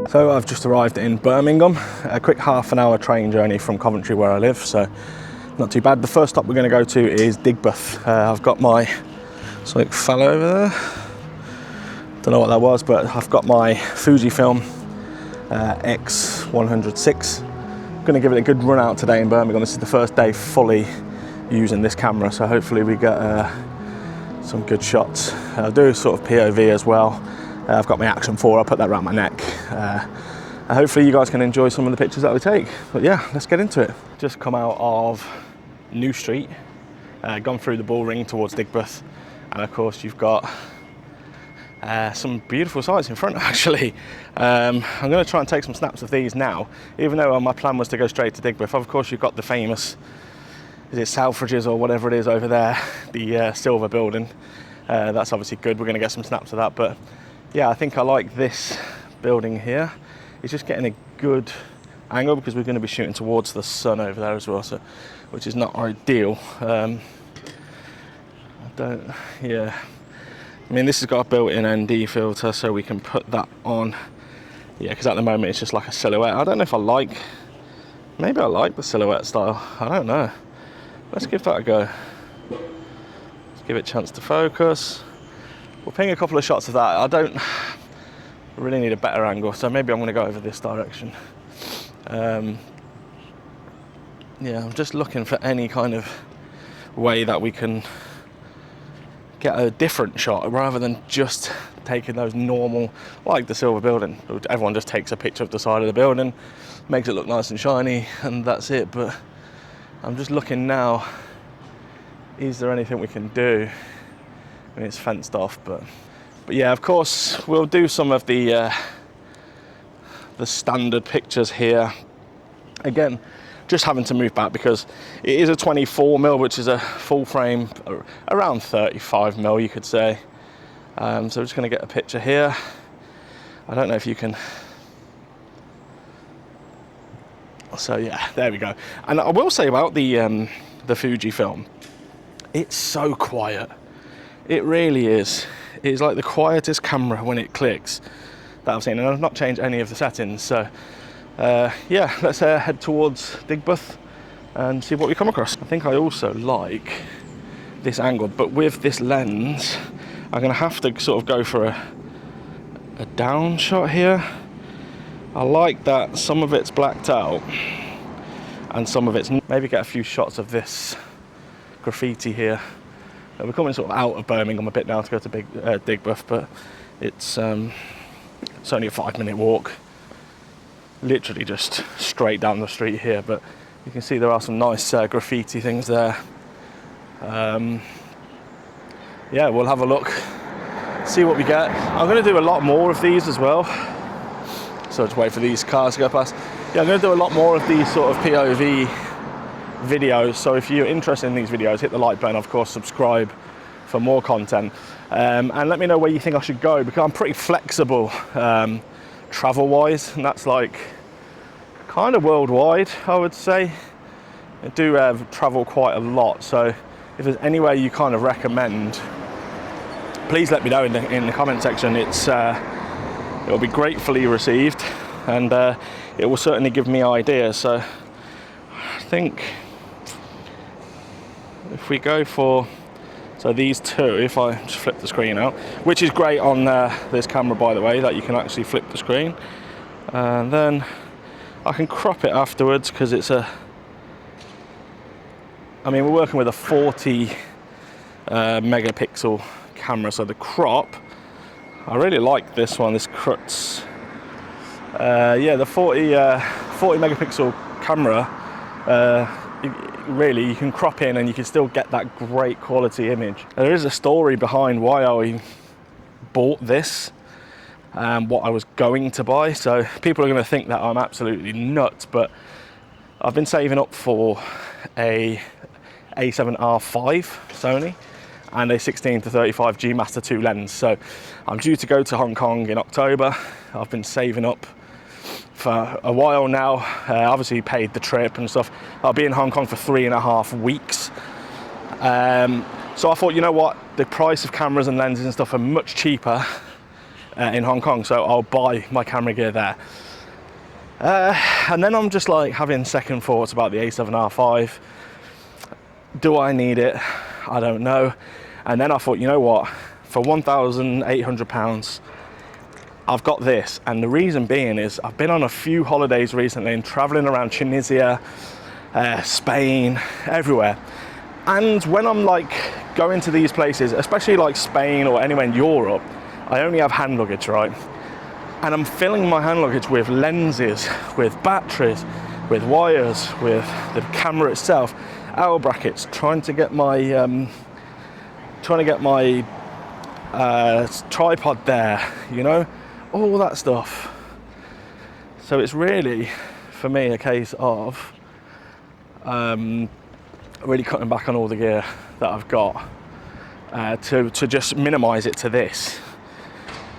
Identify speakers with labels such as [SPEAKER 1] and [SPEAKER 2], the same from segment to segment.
[SPEAKER 1] So I've just arrived in Birmingham, a quick half-an-hour train journey from Coventry where I live, so not too bad. The first stop we're going to go to is Digbeth. I've got my, something fell over there, don't know what that was, but I've got my Fujifilm X100VI. I'm going to give it a good run out today in Birmingham. This is the first day fully using this camera, so hopefully we get some good shots. I'll do sort of POV as well. I've got my Action 4, I'll put that around my neck. And hopefully you guys can enjoy some of the pictures that we take. But yeah, let's get into it. Just come out of New Street, gone through the Bull Ring towards Digbeth. And of course you've got some beautiful sights in front actually. I'm gonna try and take some snaps of these now, even though my plan was to go straight to Digbeth. Of course you've got the famous, is it Selfridges or whatever it is over there, the silver building. That's obviously good, we're gonna get some snaps of that, but yeah, I think I like this building here. It's just getting a good angle because we're going to be shooting towards the sun over there as well, so which is not ideal. I mean, this has got a built-in ND filter, so we can put that on. Yeah, because at the moment it's just like a silhouette. I don't know if maybe I like the silhouette style. I don't know. Let's give that a go. Let's give it a chance to focus. We'll ping a couple of shots of that. I don't really need a better angle, so maybe I'm going to go over this direction. Yeah, I'm just looking for any kind of way that we can get a different shot rather than just taking those normal, like the silver building. Everyone just takes a picture of the side of the building, makes it look nice and shiny, and that's it. But I'm just looking now, is there anything we can do? I mean, it's fenced off, but yeah, of course we'll do some of the standard pictures here. Again, just having to move back because it is a 24mm, which is a full frame, around 35mm, you could say. So we're just going to get a picture here. I don't know if you can. So yeah, there we go. And I will say about the Fujifilm, it's so quiet. It really is. It's like the quietest camera when it clicks that I've seen, and I've not changed any of the settings. So yeah, let's head towards Digbeth and see what we come across. I think I also like this angle, but with this lens, I'm going to have to sort of go for a down shot here. I like that some of it's blacked out and some of it's, maybe get a few shots of this graffiti here. We're coming sort of out of Birmingham a bit now to go to Digbeth, but it's only a 5-minute walk, literally just straight down the street here. But you can see there are some nice graffiti things there. Yeah, we'll have a look, see what we get. I'm going to do a lot more of these as well, so just wait for these cars to go past. Yeah, I'm going to do a lot more of these sort of POV videos, so if you're interested in these videos, hit the like button, of course subscribe for more content, and let me know where you think I should go, because I'm pretty flexible travel wise, and that's like kind of worldwide, I would say. I do travel quite a lot, so if there's anywhere you kind of recommend, please let me know in the comment section. It will be gratefully received, and it will certainly give me ideas. So I think if we go for, so these two, if I just flip the screen out, which is great on this camera, by the way, that you can actually flip the screen, and then I can crop it afterwards, because it's I mean, we're working with a 40 megapixel camera, so the crop, I really like this one, this Crutz. Yeah, the 40 megapixel camera, really you can crop in and you can still get that great quality image. There is a story behind why I bought this and what I was going to buy, so people are going to think that I'm absolutely nuts, but I've been saving up for a A7R5 Sony and a 16-35 G Master 2 lens. So I'm due to go to Hong Kong in October. I've been saving up for a while now, obviously paid the trip and stuff. I'll be in Hong Kong for 3.5 weeks. So I thought, you know what, the price of cameras and lenses and stuff are much cheaper in Hong Kong, so I'll buy my camera gear there. And then I'm just like having second thoughts about the A7R5. Do I need it? I don't know. And then I thought, you know what, for £1,800 I've got this. And the reason being is I've been on a few holidays recently and traveling around Tunisia, Spain, everywhere. And when I'm like going to these places, especially like Spain or anywhere in Europe, I only have hand luggage, right? And I'm filling my hand luggage with lenses, with batteries, with wires, with the camera itself, L brackets, trying to get my tripod there, you know, all that stuff. So it's really, for me, a case of really cutting back on all the gear that I've got to just minimise it to this.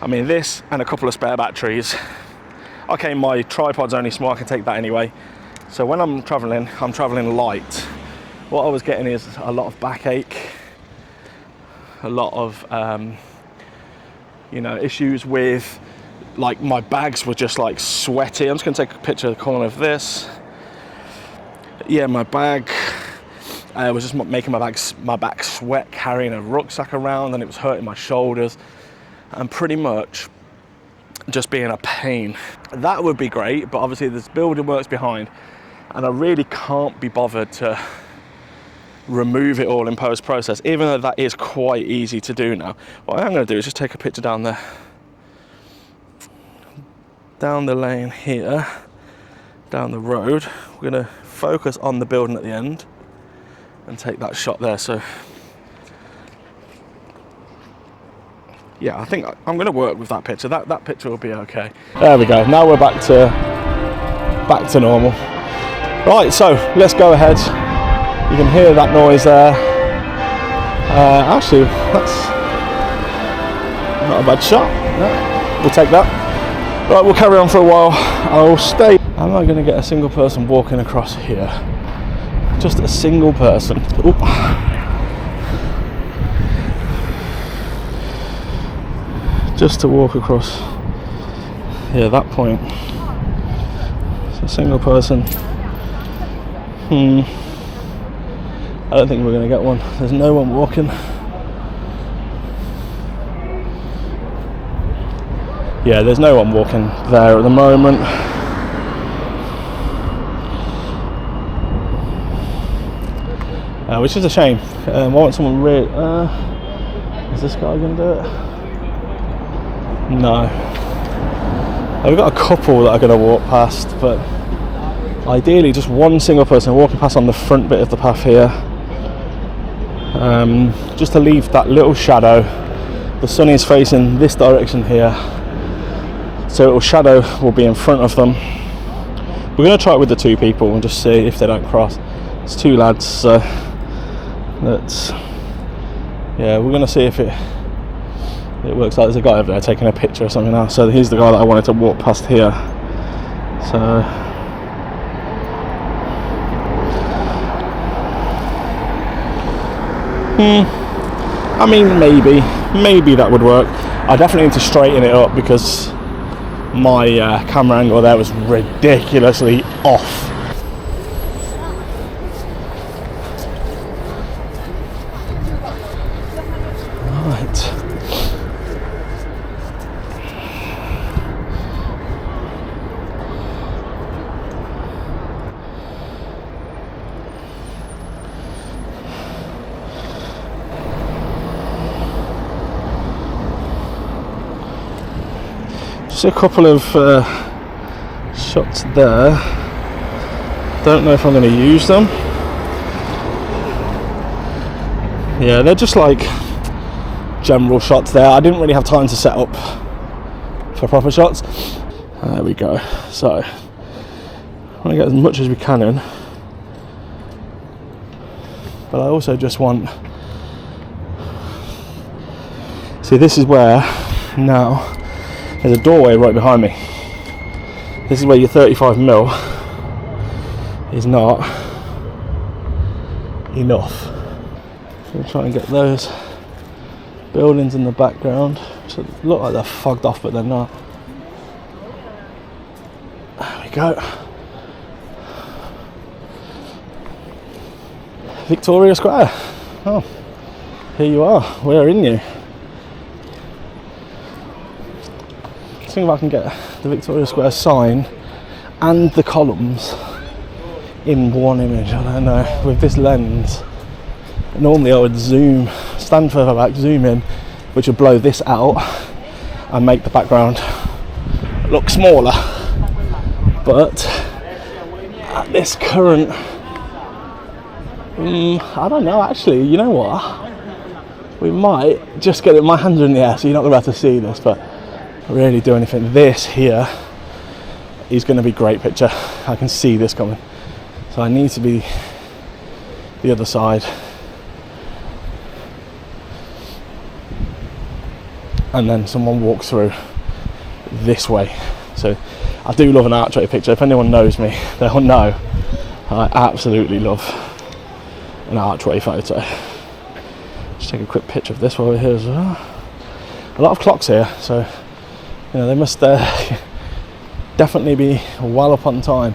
[SPEAKER 1] I mean, this and a couple of spare batteries. Okay, my tripod's only small, I can take that anyway. So when I'm traveling light. What I was getting is a lot of backache, a lot of, you know, issues with, like, my bags were just like sweaty. I'm just gonna take a picture of the corner of this. Yeah, my bag was just making my back sweat carrying a rucksack around, and it was hurting my shoulders. And pretty much just being a pain. That would be great, but obviously there's building works behind, and I really can't be bothered to remove it all in post-process, even though that is quite easy to do now. What I'm going to do is just take a picture down the lane here, down the road. We're going to focus on the building at the end and take that shot there. So yeah, I think I'm going to work with that picture. That picture will be okay. There we go. Now we're back to normal. Right, so let's go ahead. You can hear that noise there. Actually, that's not a bad shot. No, we'll take that. Right, we'll carry on for a while. I'll stay. I'm not going to get a single person walking across here. Just a single person. Ooh. Just to walk across, yeah, that point. It's a single person. I don't think we're going to get one. There's no one walking. Yeah, there's no one walking there at the moment. Which is a shame. I want someone really. Is this guy going to do it? No. We've got a couple that are going to walk past, but ideally just one single person walking past on the front bit of the path here, just to leave that little shadow. The sun is facing this direction here, so a little shadow will be in front of them. We're going to try it with the two people and just see if they don't cross. It's two lads, so let's, yeah, we're going to see if it works out. There's a guy over there taking a picture or something now. So he's the guy that I wanted to walk past here. So I mean, maybe that would work. I definitely need to straighten it up because my camera angle there was ridiculously off. Just a couple of shots there. Don't know if I'm going to use them. Yeah, they're just like general shots there. I didn't really have time to set up for proper shots. There we go. So I want to get as much as we can in, but I also just want, see, this is where now there's a doorway right behind me. This is where your 35mm is not enough. So we'll try and get those Buildings in the background, so look like they're fogged off, but they're not. There we go. Victoria Square. Oh, here you are. Where in you? Let's see if I can get the Victoria Square sign and the columns in one image. I don't know. With this lens, normally I would stand further back, zoom in, which would blow this out and make the background look smaller. But at this current, I don't know actually, you know what? We might just get it, my hands are in the air so you're not going to be able to see this, but really do anything. This here is going to be a great picture. I can see this coming. So I need to be the other side. And then someone walks through this way. So I do love an archway picture. If anyone knows me, they'll know I absolutely love an archway photo. Just take a quick picture of this while we're here as well. A lot of clocks here, so you know they must definitely be well up on time.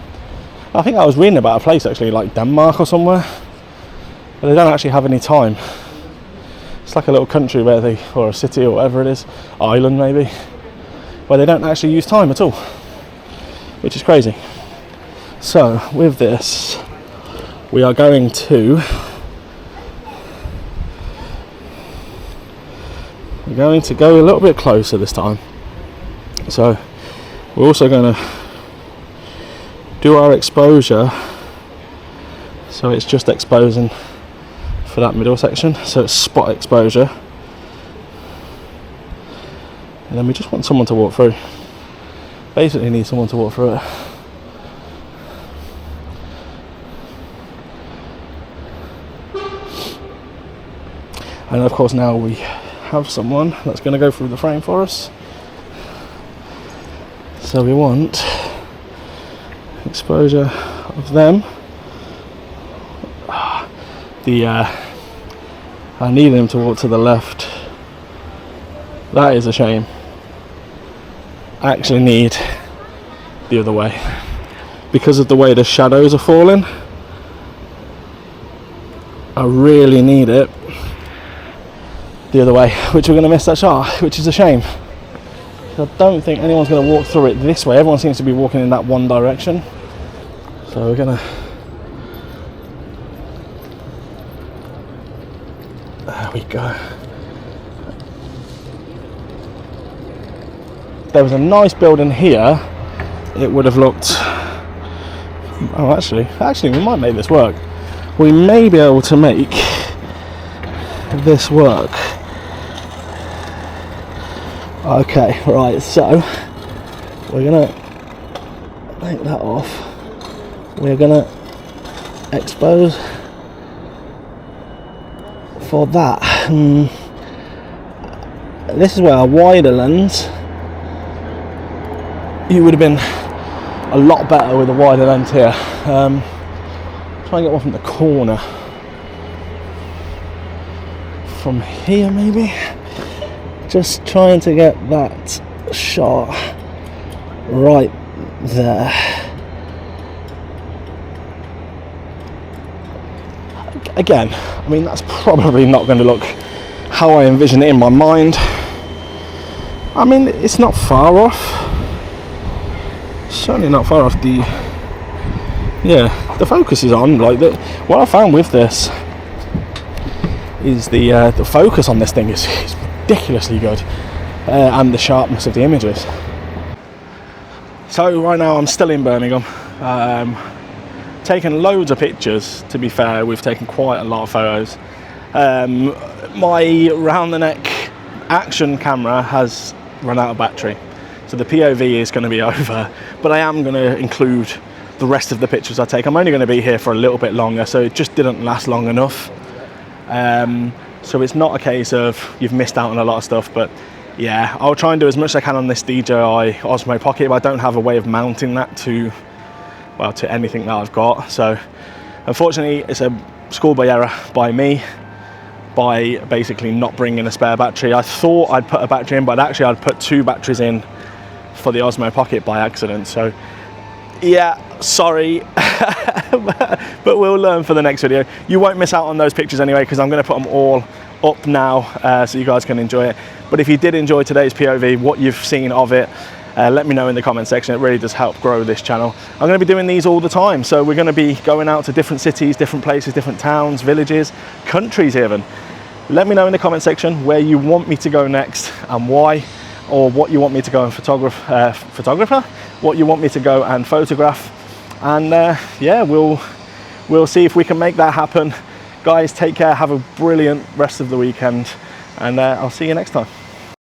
[SPEAKER 1] I think I was reading about a place actually like Denmark or somewhere, but they don't actually have any time. It's like a little country where they, or a city or whatever it is, island maybe, where they don't actually use time at all, which is crazy. So with this, we are going to go a little bit closer this time. So we're also going to do our exposure, so it's just exposing for that middle section, so it's spot exposure, and then we just want someone to walk through. Basically need someone to walk through it. And of course now we have someone that's going to go through the frame for us, so we want exposure of them. I need him to walk to the left. That is a shame. I actually need the other way because of the way the shadows are falling. I really need it the other way, which we're going to miss that shot, which is a shame. I don't think anyone's going to walk through it this way. Everyone seems to be walking in that one direction. So we're going to... There we go. There was a nice building here. It would have looked... Oh, actually, we might make this work. We may be able to make this work. Okay, right, so we're gonna take that off. We're gonna expose for that. This is where a wider lens, you would have been a lot better with a wider lens here. Try and get one from the corner. From here maybe. Just trying to get that shot right there. Again, I mean that's probably not going to look how I envision it in my mind. I mean it's not far off. Certainly not far off. The focus is on. Like what I found with this is the focus on this thing is ridiculously good, and the sharpness of the images. So right now I'm still in Birmingham, taking loads of pictures. To be fair, we've taken quite a lot of photos. My round the neck action camera has run out of battery, so the POV is going to be over, but I am going to include the rest of the pictures I take. I'm only going to be here for a little bit longer, so it just didn't last long enough. So it's not a case of you've missed out on a lot of stuff, but yeah, I'll try and do as much as I can on this DJI Osmo Pocket, but I don't have a way of mounting that to anything that I've got. So unfortunately it's a schoolboy error by me, by basically not bringing a spare battery. I thought I'd put a battery in, but actually I'd put 2 batteries in for the Osmo Pocket by accident. So yeah, sorry, but we'll learn for the next video. You won't miss out on those pictures anyway, because I'm going to put them all up now so you guys can enjoy it. But if you did enjoy today's POV, what you've seen of it, let me know in the comment section. It really does help grow this channel. I'm going to be doing these all the time, so we're going to be going out to different cities, different places, different towns, villages, countries even. Let me know in the comment section where you want me to go next and why, or what you want me to go and photographer, what you want me to go and photograph, and yeah, we'll see if we can make that happen. Guys, take care, have a brilliant rest of the weekend, and I'll see you next time.